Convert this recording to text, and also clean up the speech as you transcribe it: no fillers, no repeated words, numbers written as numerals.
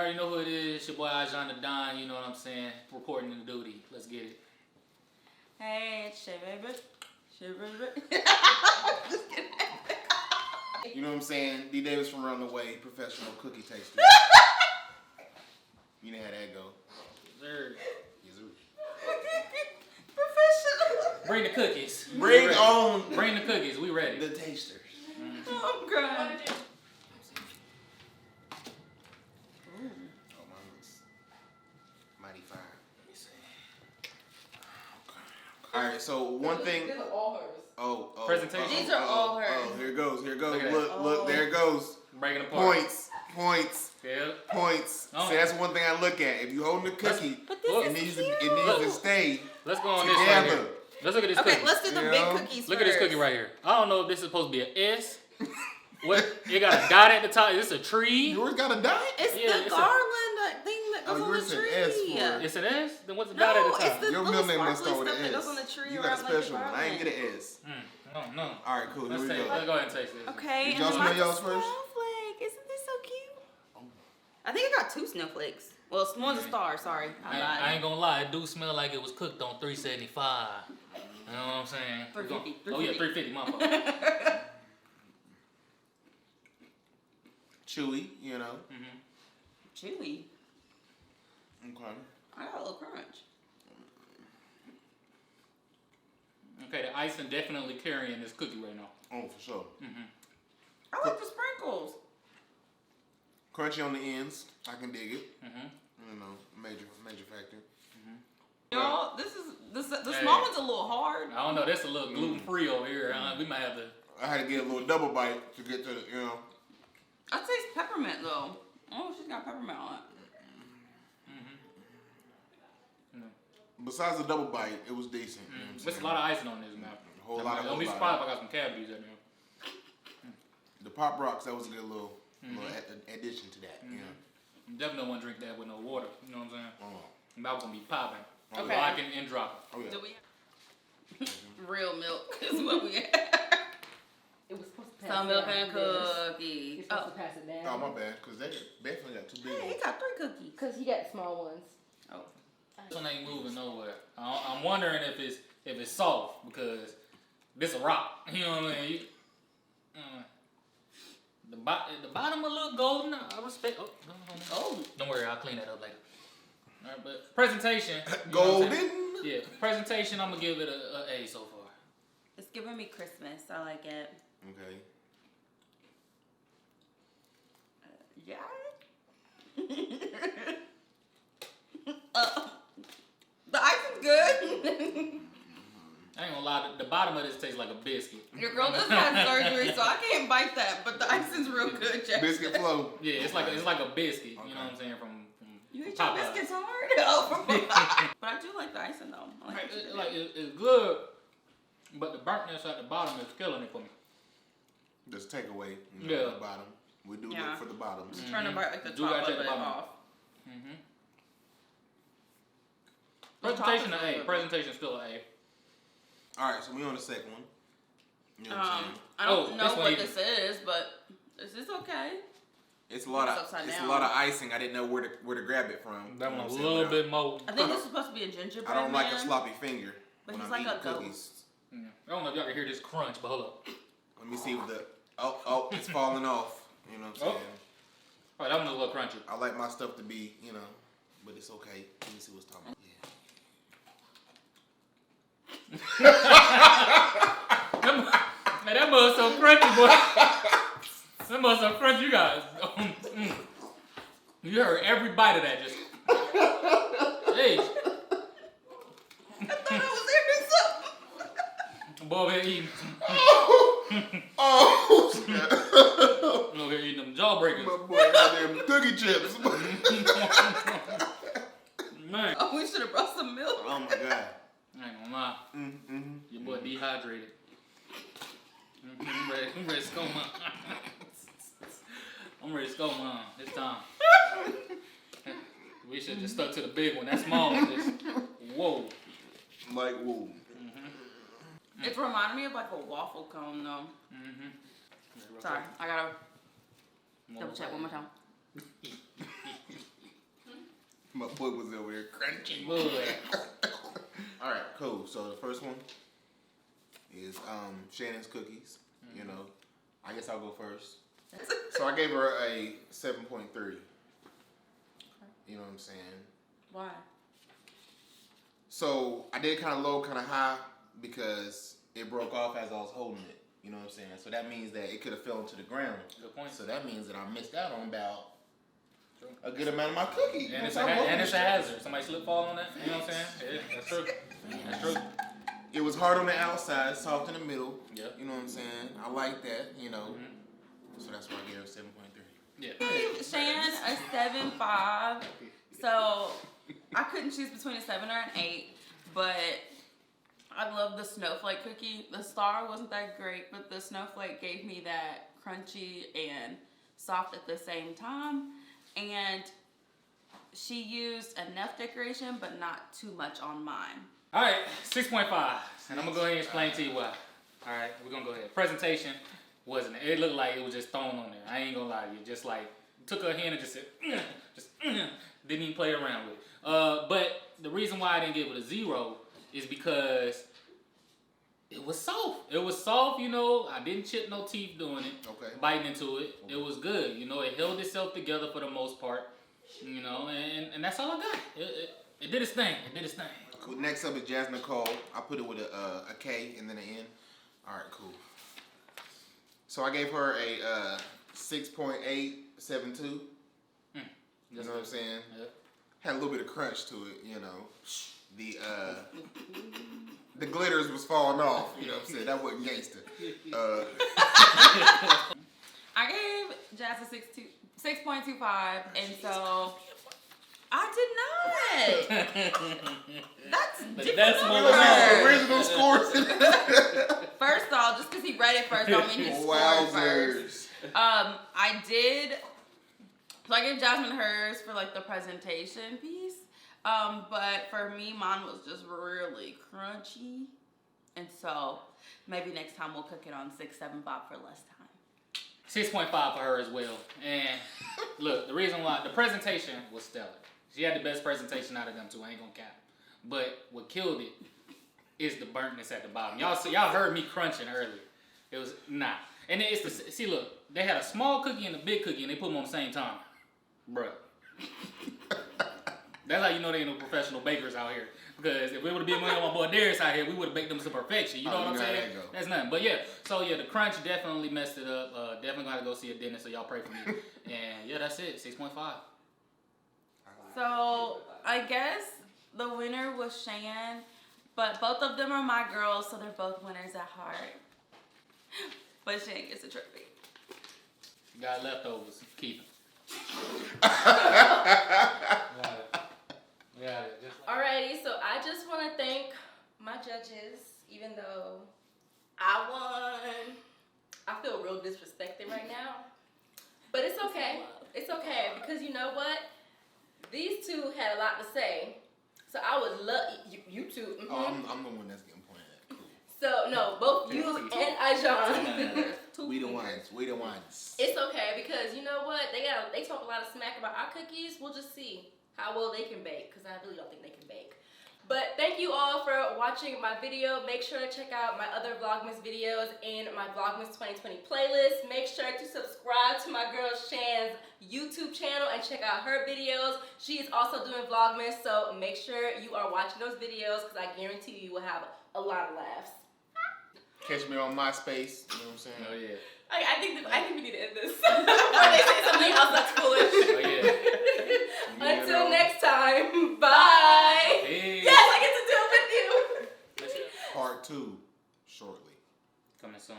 already know who it is. It's your boy Jas Nicole, you know what I'm saying? Reporting in the duty. Let's get it. Hey, it's Shay Baby. Just kidding. You know what I'm saying? D Davis from around the way, professional cookie taster. You know how that go. Yes, sir. Yes, sir. Professional. Bring the cookies. Bring on. Bring the cookies. We ready. The tasters. Oh, I'm crying. Oh, mine looks mighty fine. Let me see. Okay. All right, so one thing. These are all hers. Oh. Presentation. These are all hers. Oh, here it goes. Okay. Look, there it goes. Breaking apart. Points. Yeah. Points. Oh. See, that's one thing I look at. If you holding the cookie, it needs to stay Let's go on together. this right here. Let's look at this cookie. Okay, let's do the big cookies Look first. at this cookie right here. I don't know if this is supposed to be an S. What? It got a dot at the top. Is this a tree? Yours got a dot? It's Yeah, the it's garland thing that goes on yours the an tree. S for It's an S? Then what's the dot at the top? it's the Your little middle name must sparkly start with stuff an that S. goes on the tree You got a around like the special one. I ain't get garland. an S. No. All right, cool. Here Let's we go. go ahead and taste this. Okay, Did y'all and then smell mine's y'all's a first? snowflake. Isn't this so cute? I think I got 2 snowflakes. Well, one's a star. Sorry, I ain't gonna lie, it do smell like it was cooked on 375. You know what I'm saying? 350. Oh yeah, 350, my fault. Chewy, you know. Chewy. Okay. I got a little crunch. Okay, the icing definitely carrying this cookie right now. Oh, for sure. I like the sprinkles. Crunchy on the ends. I can dig it. Mm-hmm. You know, major factor. Y'all, the Hey. small one's a little hard. I don't know, that's a little gluten-free over here. We might have to... I had to get a little double bite to get to the, you know. I taste peppermint though. Oh, she's got peppermint on it. Besides the double bite, it was decent. You know what I'm There's a saying? lot of icing on this now. A whole lot of Don't be whole surprised lot. if I got some cavities in there. The Pop Rocks, that was a good little addition to that. You know. Definitely don't want to drink that with no water. You know what I'm saying? Oh. That was going to be popping. Okay. Locking and dropping. Oh yeah. Do we real milk is what we had. It was supposed to pass Some milk down and this. cookies. You're supposed to pass it down. Oh, my bad. Because they definitely got 2 big Hey, he ones. got 3 cookies. Because he got the small ones. Oh. This one ain't moving nowhere. I'm wondering if it's soft because this a rock. You know what I mean? The bottom a little golden. I respect. Oh, don't worry, I'll clean that up later. All right, but presentation. You know what I'm saying? Golden? Yeah, presentation. I'm gonna give it a A so far. It's giving me Christmas. I like it. Okay. Yeah. The ice is good. I ain't gonna lie, the bottom of this tastes like a biscuit. Your girl just had surgery, so I can't bite that. But the icing's real good, Jack. Biscuit flow. Yeah, it's like a biscuit. Okay. You know what I'm saying? From You eat Popeyes. your biscuits hard? Oh, from Popeyes. But I do like the icing though. I like It's good, but the burntness at the bottom is killing it for me. Just take away Yeah. the bottom. We do Yeah. look for the bottoms. I'm trying to bite like the Do top gotta of take the it bottom. off. Presentation top an is A. good. Presentation still an A. Alright, so we on the second one. You know what I'm saying? I don't Oh, know this one what even- this is, but this is okay. It's a lot It's of upside it's a down. lot of icing. I didn't know where to grab it from. That You know one a what I'm saying? little bit more. I think this is supposed to be a gingerbread I don't like a man. sloppy finger But when he's I'm like eating a cookies. ghost. Yeah. I don't know if y'all can hear this crunch, but hold up. Let me see what the it's falling off. You know what I'm Oh. saying? All right, that one's a little crunchy. I like my stuff to be, you know, but it's okay. Let me see what's talking about. Man, that must so crunchy, boy. That must so crunchy, you guys. You heard every bite of that just. Hey. I thought I was hearing something. Boy, over here eating. Oh, snap. Over here eating them jawbreakers. My boy got them cookie chips. Man. Oh, we should have brought some milk. Oh my god. I ain't gonna lie. Your boy dehydrated. I'm ready to score mine. I'm ready to score mine this time. We should have just stuck to the big one. That small one just, whoa. Like, whoa. It's reminding me of like a waffle cone though. Sorry, I gotta double check one more time. My foot was over there crunching. All right, cool. So the first one is Shannon's cookies. Mm-hmm. You know, I guess I'll go first. So I gave her a 7.3. You know what I'm saying? Why? So I did kind of low, kind of high because it broke off as I was holding it. You know what I'm saying? So that means that it could have fell into the ground. Good point. So that means that I missed out on about a good amount of my cookie. And it's a hazard. Somebody slip fall on that. You know what I'm saying? Yeah, that's true. That's true. It was hard on the outside, soft in the middle. Yep. You know what I'm saying? I like that, you know. Mm-hmm. So that's why I gave her 7.3. Yeah. Shan, a 7.5. So I couldn't choose between a 7 or an 8, but I love the snowflake cookie. The star wasn't that great, but the snowflake gave me that crunchy and soft at the same time. And she used enough decoration, but not too much on mine. All right, 6.5. And I'm going to go ahead and explain to you why. All right, we're going to go ahead. Presentation wasn't, it looked like it was just thrown on there. I ain't going to lie to you. Just like, took her hand and just said, didn't even play around with it. But the reason why I didn't give it a 0 is because it was soft. It was soft, you know. I didn't chip no teeth doing it. Okay. Biting into it. Okay. It was good. You know, it held itself together for the most part. You know, and that's all I got. It did its thing. It did its thing. Cool. Next up is Jas Nicole. I put it with a K and then an N. All right, cool. So I gave her a 6.872. You know what I'm saying? Yep. Had a little bit of crunch to it, you know. The glitters was falling off, you know what I'm saying? That wasn't gangster. I gave Jas a 6.25, and so I did not. That's different. Original scores. First off, just because he read it first, don't mean he scored first. I did. So I gave Jasmine hers for like the presentation piece. But for me, mine was just really crunchy. And so maybe next time we'll cook it on 6, 7, 5 for less time. 6.5 for her as well. And look, the reason why, the presentation was stellar. She had the best presentation out of them two, I ain't gonna cap. But what killed it is the burntness at the bottom. Y'all heard me crunching earlier. It was, nah. And then it's the, see look, they had a small cookie and a big cookie and they put them on the same time. Bruh. That's how you know they ain't no professional bakers out here. Because if we would have been one of my boy Darius out here, we would have baked them to perfection. You know what I'm saying? That's nothing. But yeah, so yeah, the crunch definitely messed it up. Definitely gotta go see a dentist, so y'all pray for me. And yeah, that's it. 6.5. So I guess the winner was Shan, but both of them are my girls, so they're both winners at heart. But Shan gets a trophy. Got leftovers. Keep them. Alrighty, so I just want to thank my judges, even though I won. I feel real disrespected right now, but it's okay. It's okay because you know what? These two had a lot to say, so I would love you two. Mm-hmm. Oh, I'm the one that's getting pointed at. Cool. So no, both you and Ijan. We the ones. We the ones. It's okay because you know what? They talk a lot of smack about our cookies. We'll just see how well they can bake because I really don't think they can bake. But thank you all for watching my video. Make sure to check out my other Vlogmas videos in my Vlogmas 2020 playlist. Make sure to subscribe to my girl Shan's YouTube channel and check out her videos. She is also doing Vlogmas, so make sure you are watching those videos because I guarantee you will have a lot of laughs. Catch me on MySpace. You know what I'm saying? Oh yeah. I think we need to end this. Or they say something else that's foolish. Oh yeah. Until next time, bye. Hey. Yes, I get to do it with you. Part 2 shortly. Coming soon.